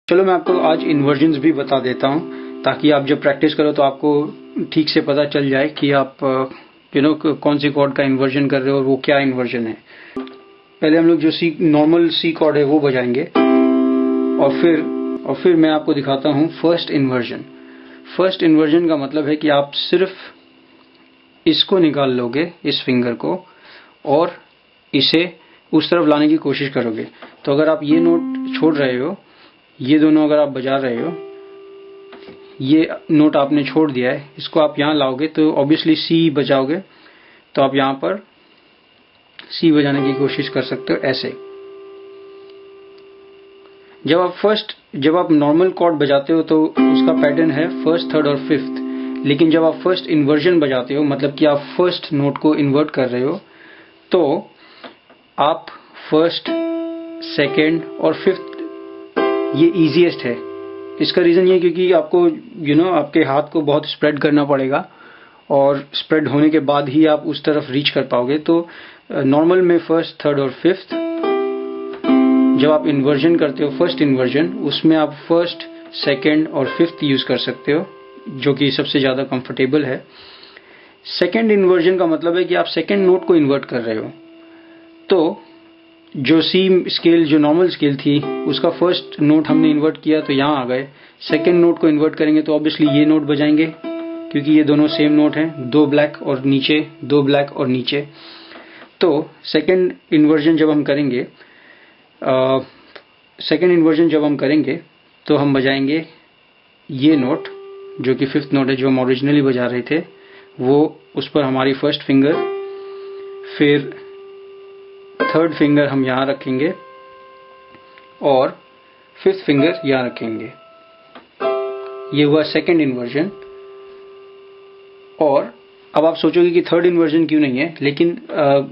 चलो मैं आपको आज इन्वर्जन्स भी बता देता हूँ ताकि आप जब प्रैक्टिस करो तो आपको ठीक से पता चल जाए कि आप कौन सी कॉर्ड का इन्वर्जन कर रहे हो और वो क्या इन्वर्जन है। पहले हम लोग जो नॉर्मल सी कॉर्ड है वो बजाएंगे और फिर मैं आपको दिखाता हूँ फर्स्ट इन्वर्जन। फर्स्ट इन्वर्जन का मतलब है कि आप सिर्फ इसको निकाल लोगे, इस फिंगर को, और इसे उस तरफ लाने की कोशिश करोगे। तो अगर आप ये नोट छोड़ रहे हो, ये दोनों अगर आप बजा रहे हो, ये नोट आपने छोड़ दिया है, इसको आप यहाँ लाओगे तो ऑब्वियसली सी बजाओगे। तो आप यहाँ पर सी बजाने की कोशिश कर सकते हो ऐसे। जब आप नॉर्मल कॉर्ड बजाते हो तो उसका पैटर्न है फर्स्ट, थर्ड और फिफ्थ। लेकिन जब आप फर्स्ट इन्वर्जन बजाते हो, मतलब कि आप फर्स्ट नोट को इन्वर्ट कर रहे हो, तो आप फर्स्ट, सेकेंड और फिफ्थ, ये इजीएस्ट है। इसका रीजन ये क्योंकि आपको आपके हाथ को बहुत स्प्रेड करना पड़ेगा और स्प्रेड होने के बाद ही आप उस तरफ रीच कर पाओगे। तो नॉर्मल में फर्स्ट, थर्ड और फिफ्थ, जब आप इन्वर्जन करते हो फर्स्ट इन्वर्जन, उसमें आप फर्स्ट, सेकेंड और फिफ्थ यूज कर सकते हो, जो कि सबसे ज्यादा कंफर्टेबल है। सेकेंड इन्वर्जन का मतलब है कि आप सेकेंड नोट को इन्वर्ट कर रहे हो। तो जो सी स्केल, जो नॉर्मल स्केल थी, उसका फर्स्ट नोट हमने इन्वर्ट किया तो यहाँ आ गए। सेकेंड नोट को इन्वर्ट करेंगे तो ऑब्वियसली ये नोट बजाएंगे क्योंकि ये दोनों सेम नोट हैं, दो ब्लैक और नीचे, दो ब्लैक और नीचे। तो सेकेंड इन्वर्जन जब हम करेंगे तो हम बजाएंगे ये नोट, जो कि फिफ्थ नोट है, जो हम ओरिजिनली बजा रहे थे, वो उस पर हमारी फर्स्ट फिंगर, फिर थर्ड फिंगर हम यहाँ रखेंगे और फिफ्थ फिंगर यहाँ रखेंगे। ये हुआ सेकेंड इन्वर्जन। और अब आप सोचोगे कि थर्ड इन्वर्जन क्यों नहीं है, लेकिन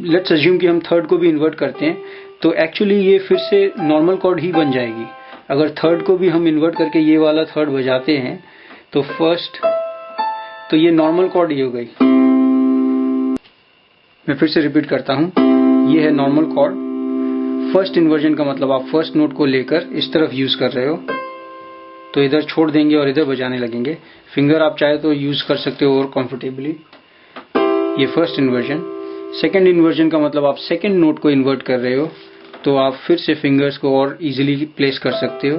लेट्स अज्यूम कि हम थर्ड को भी इन्वर्ट करते हैं तो एक्चुअली ये फिर से नॉर्मल कॉर्ड ही बन जाएगी। अगर थर्ड को भी हम इन्वर्ट करके ये वाला थर्ड बजाते हैं तो फर्स्ट, तो ये नॉर्मल कॉर्ड ही हो गई। मैं फिर से रिपीट करता हूं, ये है नॉर्मल कॉर्ड। फर्स्ट इन्वर्जन का मतलब आप फर्स्ट नोट को लेकर इस तरफ यूज कर रहे हो, तो इधर छोड़ देंगे और इधर बजाने लगेंगे। फिंगर आप चाहे तो यूज कर सकते हो और कंफर्टेबली। ये फर्स्ट इन्वर्जन। सेकेंड इन्वर्जन का मतलब आप सेकेंड नोट को इन्वर्ट कर रहे हो, तो आप फिर से फिंगर्स को और इजीली प्लेस कर सकते हो।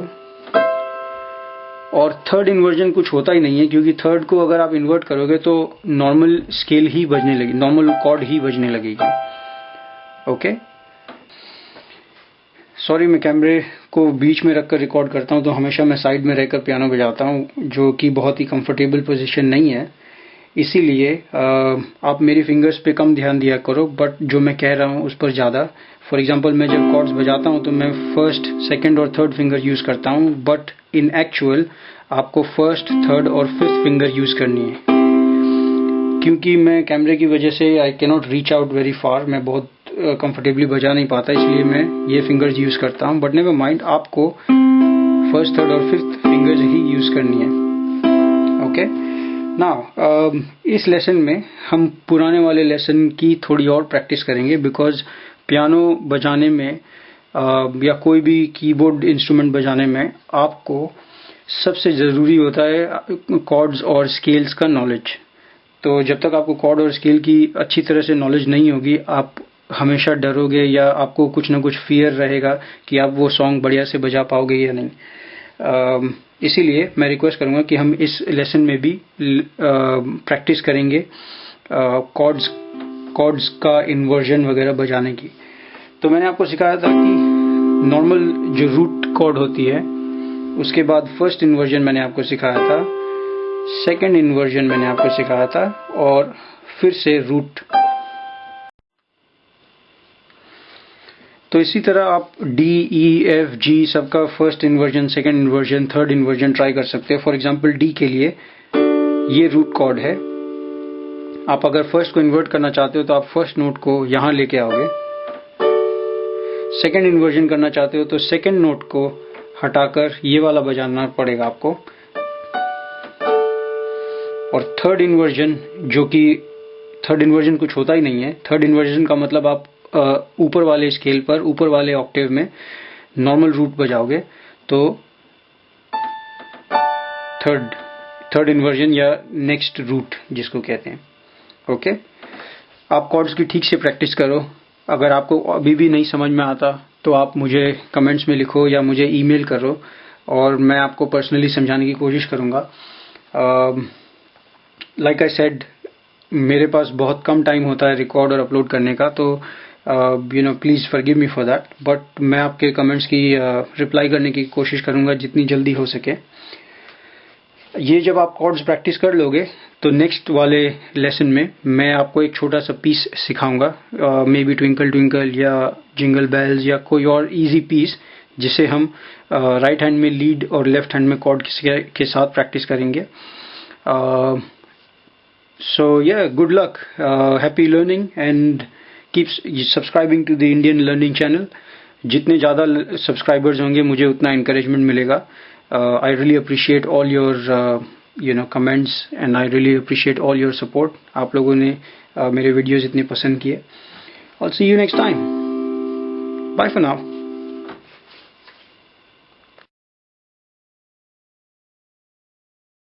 और थर्ड इन्वर्जन कुछ होता ही नहीं है, क्योंकि थर्ड को अगर आप इन्वर्ट करोगे तो नॉर्मल स्केल ही बजने लगेगी, नॉर्मल कॉर्ड ही बजने लगेगी। ओके, सॉरी, मैं कैमरे को बीच में रखकर रिकॉर्ड करता हूं तो हमेशा मैं साइड में रहकर पियानो बजाता हूं, जो कि बहुत ही कंफर्टेबल पोजीशन नहीं है। इसीलिए आप मेरी फिंगर्स पे कम ध्यान दिया करो, बट जो मैं कह रहा हूं उस पर ज्यादा। फॉर एग्जांपल, मैं जब कॉर्ड्स बजाता हूं तो मैं फर्स्ट, सेकंड और थर्ड फिंगर यूज करता हूं, बट इन एक्चुअल आपको फर्स्ट, थर्ड और फिफ्थ फिंगर यूज करनी है। क्योंकि मैं कैमरे की वजह से I can not reach out very far, मैं बहुत कंफर्टेबली बजा नहीं पाता, इसलिए मैं ये फिंगर्स यूज करता हूं। बट नेवर माइंड, आपको फर्स्ट, थर्ड और फिफ्थ फिंगर्स ही यूज करनी है। ओके, नाउ इस लेसन में हम पुराने वाले लेसन की थोड़ी और प्रैक्टिस करेंगे, बिकॉज पियानो बजाने में या कोई भी कीबोर्ड इंस्ट्रूमेंट बजाने में आपको सबसे जरूरी होता है कॉर्ड्स और स्केल्स का नॉलेज। तो जब तक आपको कॉर्ड और स्केल की अच्छी तरह से नॉलेज नहीं होगी, आप हमेशा डरोगे या आपको कुछ ना कुछ फियर रहेगा कि आप वो सॉन्ग बढ़िया से बजा पाओगे या नहीं। इसीलिए मैं रिक्वेस्ट करूंगा कि हम इस लेसन में भी प्रैक्टिस करेंगे कॉर्ड्स का इन्वर्जन वगैरह बजाने की। तो मैंने आपको सिखाया था कि नॉर्मल जो रूट कॉर्ड होती है, उसके बाद फर्स्ट इन्वर्जन मैंने आपको सिखाया था, सेकंड इन्वर्जन मैंने आपको सिखाया था, और फिर से रूट। तो इसी तरह आप डी, ई, एफ, जी सबका first inversion, second inversion, third inversion try कर सकते हैं। फॉर एग्जांपल, डी के लिए ये रूट कॉर्ड है। आप अगर फर्स्ट को इन्वर्ट करना चाहते हो तो आप फर्स्ट नोट को यहां लेके आओगे। सेकंड इन्वर्जन करना चाहते हो तो सेकंड नोट को हटाकर ये वाला बजाना पड़ेगा आपको। और थर्ड इन्वर्जन, जो कि थर्ड इन्वर्जन कुछ होता ही नहीं है। थर्ड इन्वर्जन का मतलब आप ऊपर वाले स्केल पर, ऊपर वाले ऑक्टेव में नॉर्मल रूट बजाओगे। तो थर्ड इन्वर्जन या नेक्स्ट रूट जिसको कहते हैं। ओके, आप कॉर्ड्स की ठीक से प्रैक्टिस करो। अगर आपको अभी भी नहीं समझ में आता तो आप मुझे कमेंट्स में लिखो या मुझे ईमेल करो और मैं आपको पर्सनली समझाने की कोशिश करूँगा। लाइक आई सेड, मेरे पास बहुत कम टाइम होता है रिकॉर्ड और अपलोड करने का, तो please forgive me for that, but मैं आपके कमेंट्स की रिप्लाई करने की कोशिश करूँगा जितनी जल्दी हो सके। ये जब आप कॉर्ड्स प्रैक्टिस कर लोगे तो नेक्स्ट वाले लेसन में मैं आपको एक छोटा सा पीस सिखाऊंगा, मे बी ट्विंकल ट्विंकल या जिंगल बेल्स या कोई और इजी पीस, जिसे हम राइट हैंड में लीड और लेफ्ट हैंड में कॉर्ड के साथ प्रैक्टिस करेंगे। So yeah, good luck, happy learning and keep subscribing to the Indian Learning Channel. जितने ज़्यादा सब्सक्राइबर्स होंगे मुझे उतना encouragement मिलेगा। I really appreciate all your comments and I really appreciate all your support. आप लोगों ने मेरे वीडियोस इतने पसंद किए। I'll see you next time. Bye for now.